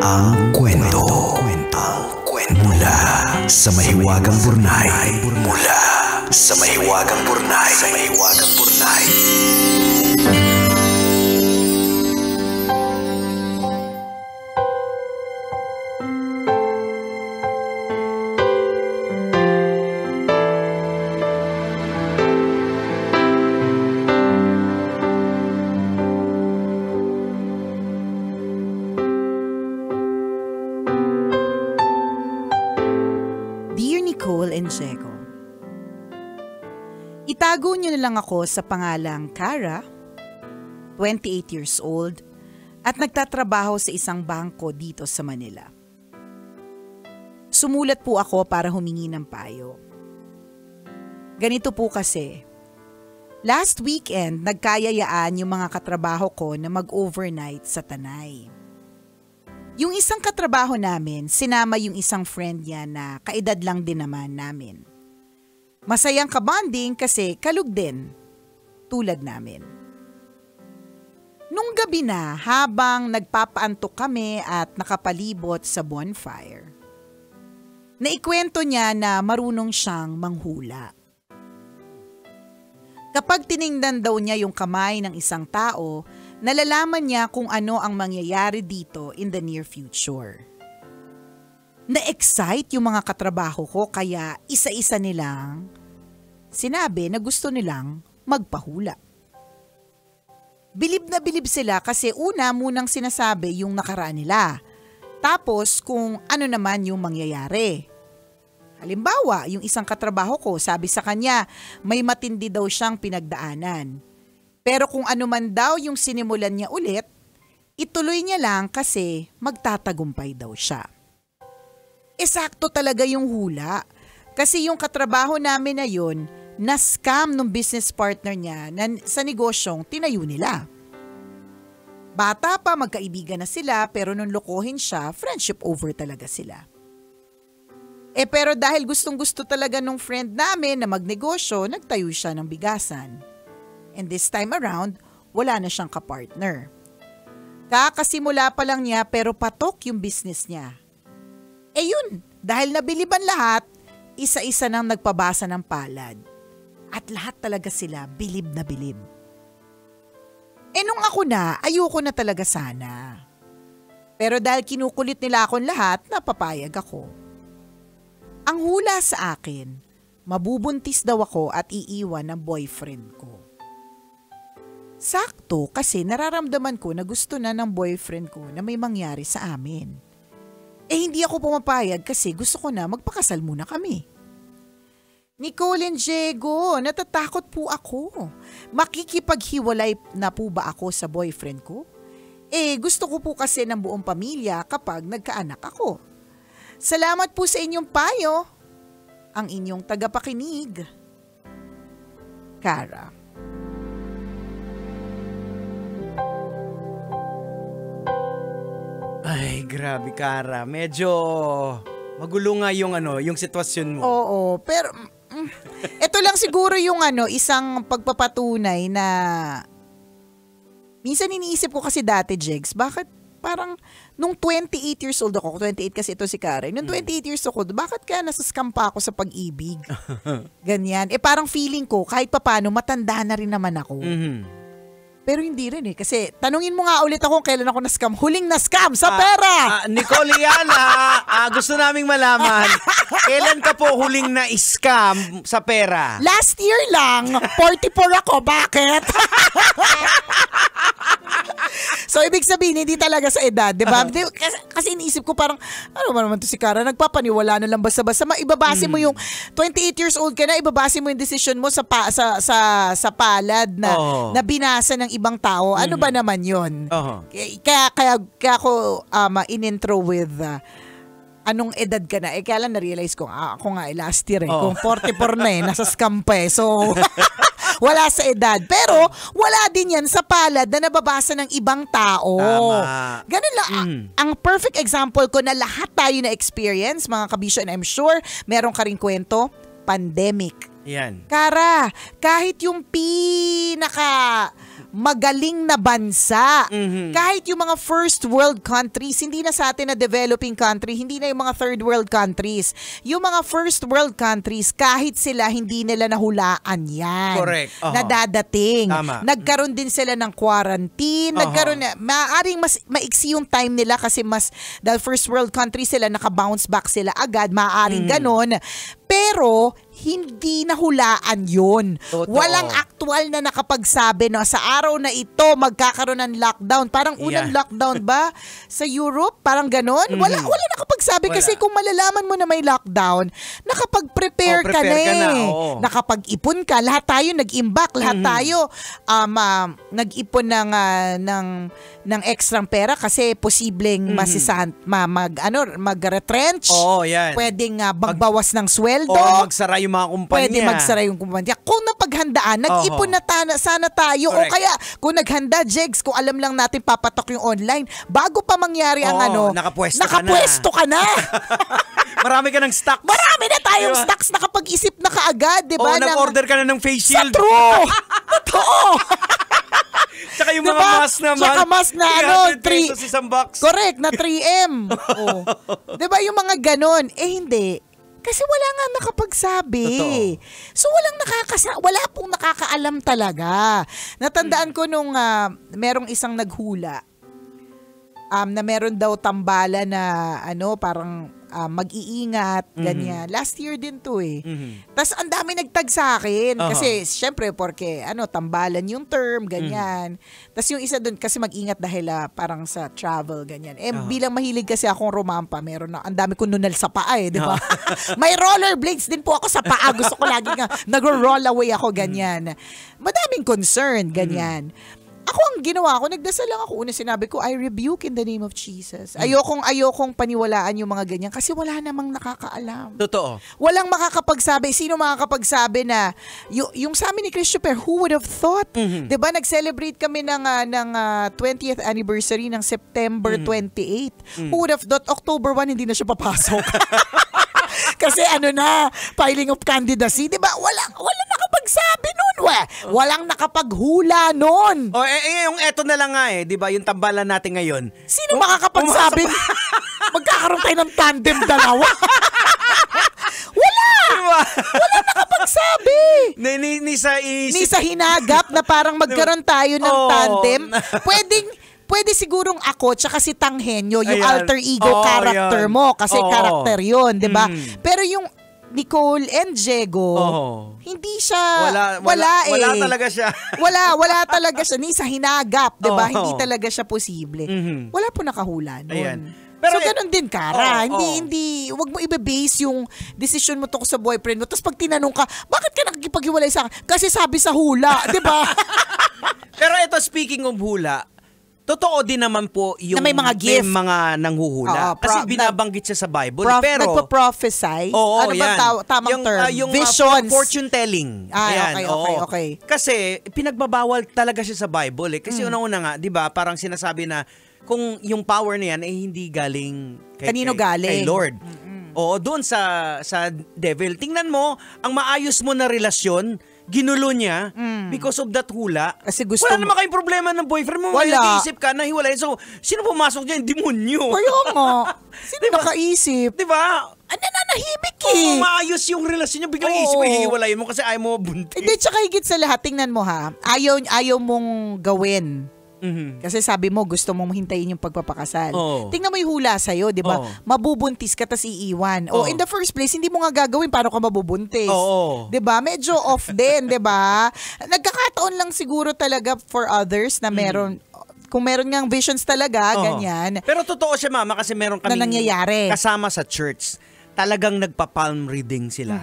Ang kwento. Mula sa mahiwagang Burnay. Mula sa mahiwagang Burnay. Diego. Itago niyo na lang ako sa pangalang Cara, 28 years old, at nagtatrabaho sa isang bangko dito sa Manila. Sumulat po ako para humingi ng payo. Ganito po kasi, last weekend nagkayayaan yung mga katrabaho ko na mag-overnight sa Tanay. Yung isang katrabaho namin, sinama yung isang friend niya na kaedad lang din naman namin. Masayang kabanding kasi kalug din, tulad namin. Nung gabi na, habang nagpapaantok kami at nakapalibot sa bonfire, naikwento niya na marunong siyang manghula. Kapag tiningnan daw niya yung kamay ng isang tao, nalalaman niya kung ano ang mangyayari dito in the near future. Na-excite yung mga katrabaho ko kaya isa-isa nilang sinabi na gusto nilang magpahula. Bilib na bilib sila kasi una munang sinasabi yung nakaraan nila. Tapos kung ano naman yung mangyayari. Halimbawa, yung isang katrabaho ko sabi sa kanya may matindi daw siyang pinagdaanan. Pero kung ano man daw yung sinimulan niya ulit, ituloy niya lang kasi magtatagumpay daw siya. Eksakto talaga yung hula kasi yung katrabaho namin na yun, na-scam ng business partner niya sa negosyong tinayo nila. Bata pa, magkaibigan na sila pero nung lokohin siya, friendship over talaga sila. Pero dahil gustong-gusto talaga nung friend namin na magnegosyo, nagtayo siya ng bigasan. And this time around, wala na siyang kapartner. Kakasimula pa lang niya pero patok yung business niya. Yun, dahil nabiliban lahat, isa-isa nang nagpabasa ng palad. At lahat talaga sila bilib na bilib. Nung ako na, ayoko na talaga sana. Pero dahil kinukulit nila akong lahat, napapayag ako. Ang hula sa akin, mabubuntis daw ako at iiwan ng boyfriend ko. Sakto kasi nararamdaman ko na gusto na ng boyfriend ko na may mangyari sa amin. Hindi ako pumapayag kasi gusto ko na magpakasal muna kami. Nicole and Diego, natatakot po ako. Makikipaghiwalay na po ba ako sa boyfriend ko? Gusto ko po kasi ng buong pamilya kapag nagkaanak ako. Salamat po sa inyong payo. Ang inyong tagapakinig. Cara. Ay, grabe, Cara. Medyo magulo nga yung sitwasyon mo. Oo, pero ito lang siguro yung isang pagpapatunay na minsan iniisip ko kasi dati, Jegs, bakit parang nung 28 years old ako, 28 kasi ito si Karen, nung 28 years old, bakit kaya nasa-scam pa ako sa pag-ibig? Ganyan. Parang feeling ko, kahit papano, matanda na rin naman ako. Mm-hmm. Pero hindi rin kasi tanungin mo nga ulit ako kailan ako na-scam. Huling na-scam sa pera! Nicole, gusto naming malaman, kailan ka po huling na-scam sa pera? Last year lang, 44 ako. Bakit? So, ibig sabihin, hindi talaga sa edad, di ba? Kasi iniisip ko parang, ano ba naman to si Cara? Nagpapaniwala na lang basta-basta. Ibabase mo yung 28 years old ka na, ibabase mo yung decision mo sa palad na binasa ng ibang tao. Ano ba naman yun? Kaya ako in-intro with anong edad ka na? Kaya lang na-realize ko, ako nga last year kung 44 na nasa scam pa So, wala sa edad. Pero, wala din yan sa palad na nababasa ng ibang tao. Tama. Ganun lang. Ang perfect example ko na lahat tayo na experience, mga kabisyo, and I'm sure, meron ka rin kwento, pandemic. Yan. Cara, kahit yung pinaka magaling na bansa. Kahit yung mga first world countries, hindi na sa atin na developing country, hindi na yung mga third world countries. Yung mga first world countries, kahit sila hindi nila nahulaan yan. Correct. Na dadating. Tama. Nagkaroon din sila ng quarantine, maaaring mas maiksi yung time nila kasi mas, dahil first world countries sila, naka-bounce back sila agad, maaaring ganon. Pero, hindi nahulaan yun. Totoo. Walang aktual na nakapagsabi na sa araw na ito magkakaroon ng lockdown. Parang unang lockdown ba sa Europe? Parang ganon? Wala nakapagsabi kasi kung malalaman mo na may lockdown, nakapag-prepare ka na eh. Nakapag-ipon ka. Lahat tayo nag-imbak. Lahat tayo nag-ipon ng extrang pera kasi posibleng mag-retrench. Yan. Pwedeng magbawas ng sweldo. Magsara yung mga kumpanya. Pwede magsara yung kumpanya. Kung napaghandaan, nag-ipon na sana tayo. Correct. O kaya, kung naghanda, Jegs, kung alam lang natin papatok yung online, bago pa mangyari ang nakapwesto ka na. Marami ka ng stocks. Marami na tayong stocks, nakapag-isip na kaagad, di ba? Nag-order ka na ng face shield. Sa true! Totoo! Tsaka yung mga mask naman. Tsaka mask na 300 pesos isang box. Correct, na 3M. Di ba yung mga ganon? Hindi. Kasi wala nga nakapagsabi. Totoo. So wala pong nakakaalam talaga. Natandaan ko nung merong isang naghula na meron daw tambala na parang mag-iingat, ganyan. Last year din to eh. Tas ang dami nagtag sa akin kasi syempre porque tambalan yung term, ganyan. Tas yung isa doon kasi mag-ingat dahil parang sa travel, ganyan. Bilang mahilig kasi akong rumampa, meron na, ang dami ko nunal sa paa eh, di ba? May rollerblades din po ako sa paa. Gusto ko lagi nga nag-roll away ako, ganyan. Madaming concern, ganyan. Ako ang ginawa ko, nagdasal lang ako. Una sinabi ko, I rebuke in the name of Jesus. Ayokong paniwalaan yung mga ganyan kasi wala namang nakakaalam. Totoo. Walang makakapagsabi. Sino makakapagsabi na, yung sa amin ni Christopher, who would have thought? Diba, nag-celebrate kami ng 20th anniversary ng September 28. Who would have thought, October 1, hindi na siya papasok. Kasi filing of candidacy, diba? Walang nakapagsabi nun, walang nakapaghula nun. Yung eto na lang nga di ba? Yung tambalan natin ngayon. Sino makakapagsabi? Magkakaroon tayo ng tandem dalawa. Wala! Diba? Wala nakapagsabi. Ni sa hinagap na parang magkaroon tayo ng tandem. Pwede sigurong ako tsaka si Tanghenyo, yung alter ego character mo. Kasi character yun, di ba? Pero yung Nicole and Diego, hindi siya, wala talaga siya. wala talaga siya. Ni sa hinagap, di ba? Hindi talaga siya posible. Wala po nakahula nun. Ayan. Pero so, ganun din, Kara. Hindi, wag mo ibe-base yung decision mo tungkol sa boyfriend mo. Tapos pag tinanong ka, bakit ka nakikipaghiwalay sa akin? Kasi sabi sa hula, di ba? Pero ito, speaking of hula, totoo din naman po yung na may mga gift. May mga nanghuhula. Kasi binabanggit siya sa Bible. Pero nagpo-prophesy? Ano ba tamang term? Yung visions. Fortune telling. Okay. Kasi pinagbabawal talaga siya sa Bible. Kasi unang-una nga, di ba, parang sinasabi na kung yung power na yan ay hindi galing kay Lord. Doon sa devil. Tingnan mo, ang maayos mo na relasyon, ginulo niya because of that hula. Kasi wala naman kayong problema ng boyfriend mo. Nag-iisip ka na hiwalay. So, sino pumasok dyan? Demonyo. Kaya nga. Sino nakaisip? Diba? Nananahimik maayos yung relasyon niya. Biglang isip mo, hihiwalay mo kasi ayaw mo buntis. Hindi, tsaka higit sa lahat, tingnan mo ha. Ayaw mong gawin. Kasi sabi mo, gusto mong hintayin yung pagpapakasal. Tingnan mo yung hula sa'yo, di ba? Mabubuntis ka tas iiwan. In the first place, hindi mo nga gagawin paano ka mabubuntis. Di ba? Medyo off din, di ba? Nagkakataon lang siguro talaga for others na meron, kung meron ngang visions talaga, ganyan. Pero totoo siya, Mama, kasi meron kaming nangyayari kasama sa church. Talagang nagpa-palm reading sila.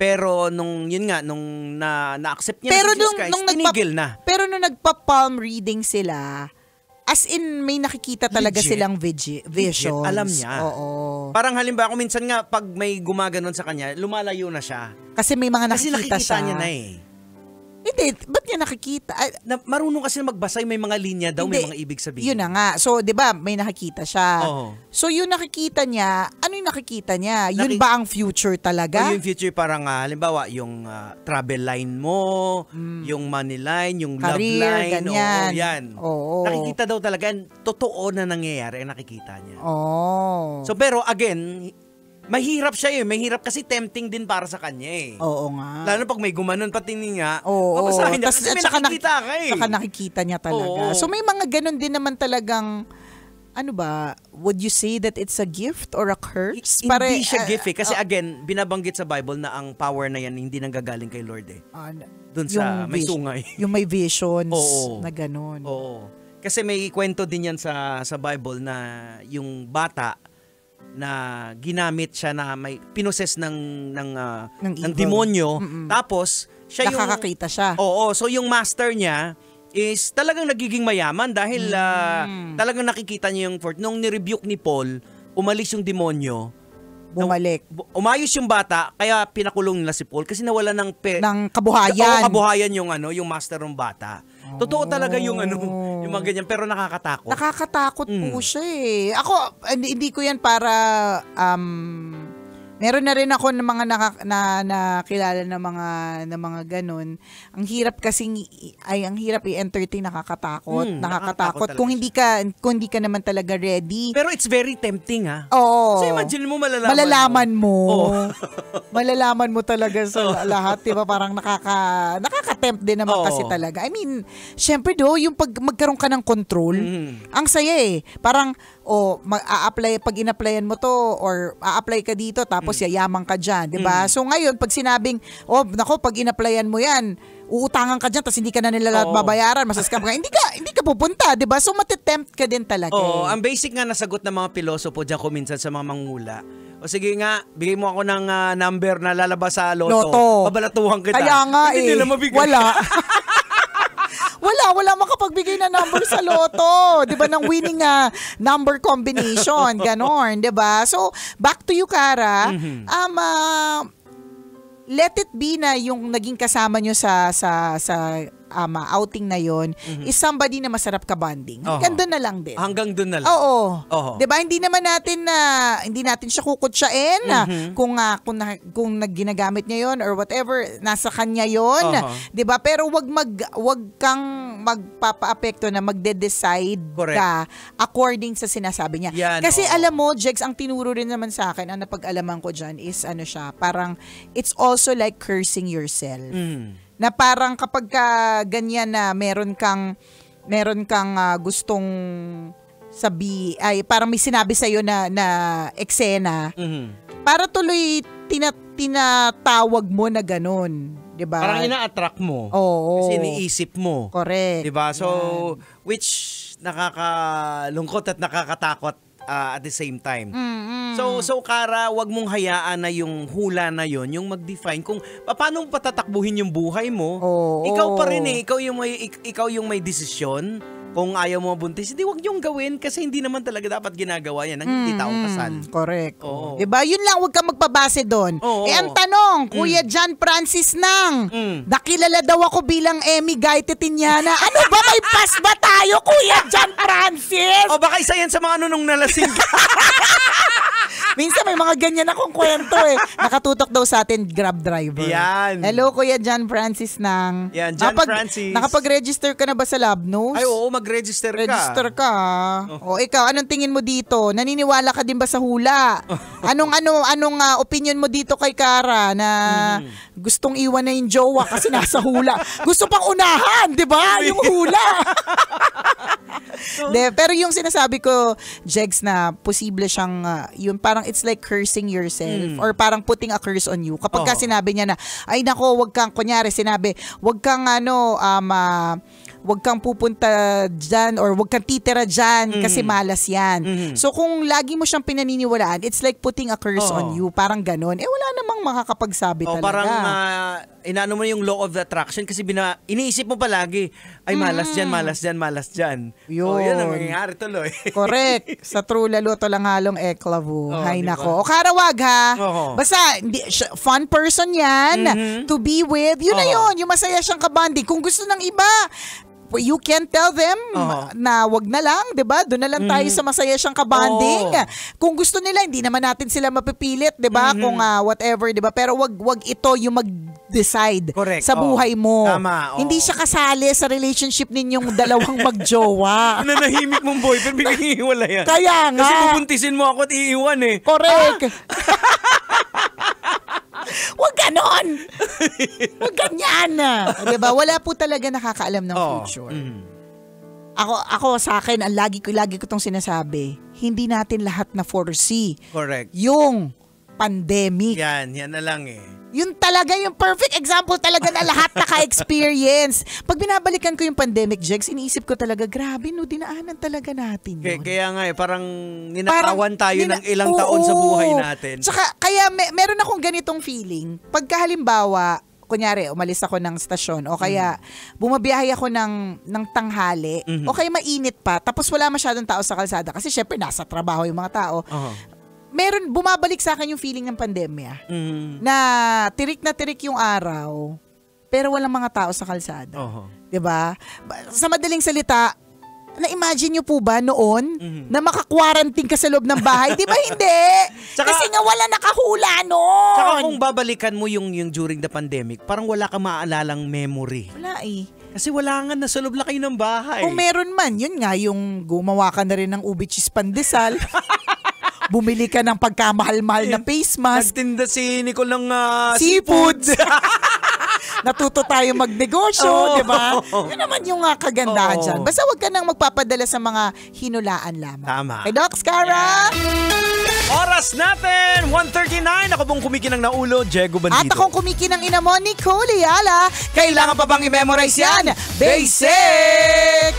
Pero nung na-accept niya pero na si Jesus Christ, tinigil na. Pero nung nagpa-palm reading sila, as in may nakikita talaga silang visions. Legit, alam niya. Oo. Parang halimbawa, kung minsan nga, pag may gumaganon sa kanya, lumalayo na siya. Kasi may mga nakikita Kasi nakikita siya. niya na Hindi, ba't niya nakikita? Marunong kasi magbasa, may mga linya daw, may mga ibig sabihin. Yun na nga. So, di ba, may nakikita siya. Oo. So, yung nakikita niya, ano yung nakikita niya? Yun ba ang future talaga? Yung future parang, halimbawa, yung travel line mo, yung money line, yung career, love line. ganyan. Oo, yan. Oo. Nakikita daw talaga, totoo na nangyayari, nakikita niya. Oh. So, pero again, mahirap siya mahirap kasi tempting din para sa kanya Oo nga. Lalo pag may gumanon pati niya, mabasahin niya kasi may nakikita ka Saka nakikita niya talaga. So may mga ganun din naman talagang, ano ba, would you say that it's a gift or a curse? Hindi siya gift kasi again, binabanggit sa Bible na ang power na yan hindi nanggagaling kay Lord Doon sa may sungay. Yung may visions na ganun. Oo. Kasi may kwento din yan sa Bible na yung bata na ginamit siya na may pinoses ng demonyo. Tapos siya nakakakita siya. Oo, so yung master niya is talagang nagiging mayaman dahil talagang nakikita niya yung nung ni-rebuke ni Paul, umalis yung demonyo. Bumalik. Umayos yung bata, kaya pinakulong nila si Paul kasi nawala ng kabuhayan. Kabuhayan yung master ng bata. Totoo talaga yung yung mga ganyan, pero nakakatakot. Nakakatakot po siya Ako, hindi ko yan para, meron na rin ako ng mga nakilala na mga ganun. Ang hirap kasing ang hirap i-entertain, nakakatakot. Nakakatakot kung hindi ka naman talaga ready. Pero it's very tempting Oo. So imagine mo malalaman mo. Malalaman mo talaga sa lahat, 'di ba? Parang nakaka-tempt din naman kasi talaga. I mean, syempre yung pag magkaroon ka ng control, ang saya Parang mag-a-apply, pag in-applyan mo to or a-apply ka dito tapos yayaman ka dyan, di ba? So ngayon, pag sinabing, pag in-applyan mo yan, uutangan ka dyan tapos hindi ka na nila babayaran, masascam ka, hindi ka pupunta, di ba? So matitempt ka din talaga. Ang basic nga nasagot ng mga pilosopo dyan ko minsan sa mga mangula. O sige nga, bigay mo ako ng number na lalabas sa loto. Babalatuhan kita. Kaya nga hindi nila mabigay. Wala makapagbigay na number sa loto. 'Di ba, ng winning number combination, ganon, 'di ba? So, back to you, Kara. Let it be na yung naging kasama nyo sa outing na yon is somebody na masarap ka bonding. Hanggang doon na lang din. Hanggang doon na lang. Oo. 'Di ba? Hindi natin siya kukutsain kung ginagamit niya yon or whatever, nasa kanya yon, 'di ba? Pero wag kang magpapaapekto na magde-decide ka according sa sinasabi niya. Kasi alam mo, Jex, ang tinuro rin naman sa akin, ang napag-alaman ko diyan is parang it's also like cursing yourself. Na parang kapag ganyan na meron kang gustong parang may sinabi sa'yo na eksena, para tuloy tinatawag mo na ganun, 'di ba? Parang ina-attract mo. Oo. Kasi iniisip mo. Correct. 'Di ba? So, which nakakalungkot at nakakatakot at the same time. So Kara, wag mong hayaan na yung hula na yon yung mag-define kung paano patatakbuhin yung buhay mo. Ikaw pa rin ikaw yung may desisyon. Kung ayaw mo mabuntis, hindi wag niyong gawin kasi hindi naman talaga dapat ginagawa yan ng hindi taong kasal. Correct. Diba? Yun lang, wag kang magpabase doon. Ang tanong, Kuya John Francis Nang, nakilala daw ako bilang Emmy Guy Titinyana. Ano ba, may pass ba tayo, Kuya John Francis? Baka isa yan sa mga nung nalasing ka. Minsan may mga ganyan akong kwento Nakatutok daw sa atin, Grab driver. Yan. Hello, Kuya John Francis Nang. Yan, John Francis. Nakapag-register ka na ba sa Labnos? Ay, oo, mag-register ka. Register ka. Ikaw, anong tingin mo dito? Naniniwala ka din ba sa hula? Anong opinion mo dito kay Kara na gustong iwan na yung jowa kasi nasa hula? Gusto pang unahan, di ba? Yung hula. Pero yung sinasabi ko, Jegs, na posible siyang, yun parang it's like cursing yourself or parang putting a curse on you. Kapag ka sinabi niya na, ay nako, wag kang, kunyari sinabi, wag kang wag kang pupunta dyan or wag kang titira dyan kasi malas yan. So kung lagi mo siyang pinaniniwalaan, it's like putting a curse on you. Parang ganon. Wala namang makakapagsabi talaga. Parang inaano mo yung law of attraction kasi iniisip mo palagi, ay malas dyan. Yun ang mangyayari tuloy. Correct. Sa true lalo to lang halong eklavu. Hay nako. O karawag ha. Basta, fun person yan to be with. Yun na yun. Yung masaya siyang kabanding. Kung gusto ng iba, you can tell them na wag na lang, 'di ba? Doon na lang tayo sa masaya siyang kabanding. Kung gusto nila, hindi naman natin sila mapipilit, 'di ba? Kung whatever, 'di ba? Pero wag ito yung mag-decide sa buhay mo. Tama. Hindi siya kasali sa relationship ninyong dalawang magjowa. Nanahimik mong boyfriend, biglang iiwala yan. Kaya nga. Kasi bubuntisin mo ako at iiwan eh. Correct. Wag ganon. Wag ganyan. Diba? Wala po talaga nakakaalam ng future. Ako sa akin, lagi ko itong sinasabi, hindi natin lahat na foresee. Correct. Yung pandemic. Yan na lang eh. Yun talaga yung perfect example talaga na lahat naka-experience. Pag binabalikan ko yung pandemic, Jegs, iniisip ko talaga, grabe no, dinaanan talaga natin yun. Kaya nga parang ninakawan tayo ng ilang taon sa buhay natin. Tsaka, kaya meron akong ganitong feeling. Pagka halimbawa, kunyari, umalis ako ng stasyon o kaya bumabiyahe ako ng tanghali o kaya mainit pa tapos wala masyadong tao sa kalsada kasi syempre nasa trabaho yung mga tao. Bumabalik sa akin yung feeling ng pandemya na tirik yung araw pero walang mga tao sa kalsada. 'Di ba? Sa madaling salita, na-imagine nyo po ba noon na maka-quarantine ka sa loob ng bahay? Di ba hindi? Kasi nga wala nakahula noon. Tsaka kung babalikan mo yung during the pandemic, parang wala kang maaalalang memory. Wala eh. Kasi wala nga, nasa loob lang kayo ng bahay. Kung meron man, yun nga, yung gumawa ka na rin ng ubi cheese pandesal. Bumili ka ng pagkamahal-mahal na face mask. Nagtinda si Nicole ng seafood. Natuto tayo magnegosyo, di ba? Yun naman yung kagandahan dyan. Basta wag ka nang magpapadala sa mga hinulaan lamang. Tama. Kay Doc Cara. Oras natin, 1:39. Ako pong kumikinang na ulo, Diego Bandido. At akong kumikinang ina mo, Nicole Ayala. Kailangan pa bang i-memorize yan? Basic!